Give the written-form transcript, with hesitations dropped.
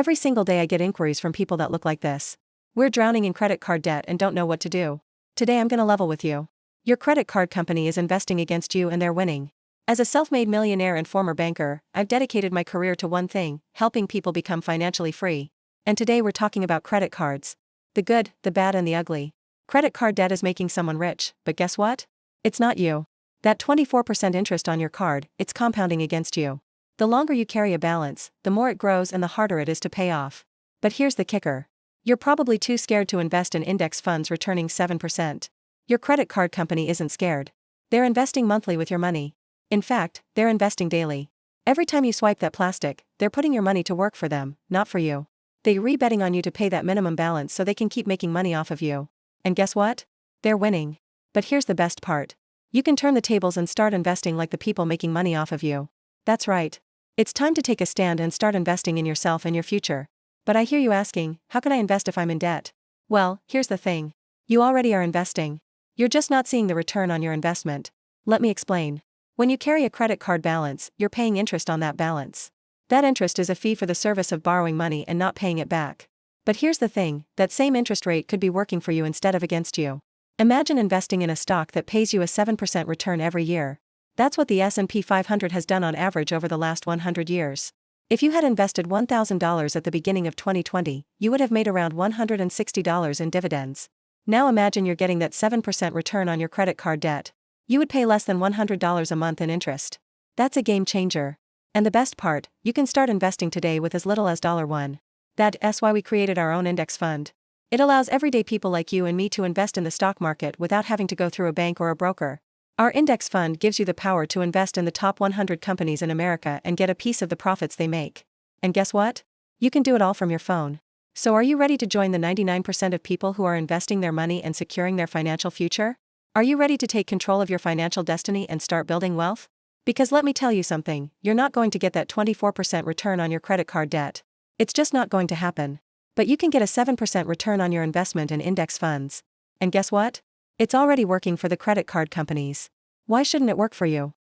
Every single day I get inquiries from people that look like this. We're drowning in credit card debt and don't know what to do. Today I'm gonna level with you. Your credit card company is investing against you and they're winning. As a self-made millionaire and former banker, I've dedicated my career to one thing: helping people become financially free. And today we're talking about credit cards. The good, the bad and the ugly. Credit card debt is making someone rich, but guess what? It's not you. That 24% interest on your card, it's compounding against you. The longer you carry a balance, the more it grows and the harder it is to pay off. But here's the kicker. You're probably too scared to invest in index funds returning 7%. Your credit card company isn't scared. They're investing monthly with your money. In fact, they're investing daily. Every time you swipe that plastic, they're putting your money to work for them, not for you. They're re-betting on you to pay that minimum balance so they can keep making money off of you. And guess what? They're winning. But here's the best part. You can turn the tables and start investing like the people making money off of you. That's right. It's time to take a stand and start investing in yourself and your future. But I hear you asking, how can I invest if I'm in debt? Well, here's the thing. You already are investing. You're just not seeing the return on your investment. Let me explain. When you carry a credit card balance, you're paying interest on that balance. That interest is a fee for the service of borrowing money and not paying it back. But here's the thing, that same interest rate could be working for you instead of against you. Imagine investing in a stock that pays you a 7% return every year. That's what the S&P 500 has done on average over the last 100 years. If you had invested $1,000 at the beginning of 2020, you would have made around $160 in dividends. Now imagine you're getting that 7% return on your credit card debt. You would pay less than $100 a month in interest. That's a game changer. And the best part, you can start investing today with as little as $1. That's why we created our own index fund. It allows everyday people like you and me to invest in the stock market without having to go through a bank or a broker. Our index fund gives you the power to invest in the top 100 companies in America and get a piece of the profits they make. And guess what? You can do it all from your phone. So are you ready to join the 99% of people who are investing their money and securing their financial future? Are you ready to take control of your financial destiny and start building wealth? Because let me tell you something, you're not going to get that 24% return on your credit card debt. It's just not going to happen. But you can get a 7% return on your investment in index funds. And guess what? It's already working for the credit card companies. Why shouldn't it work for you?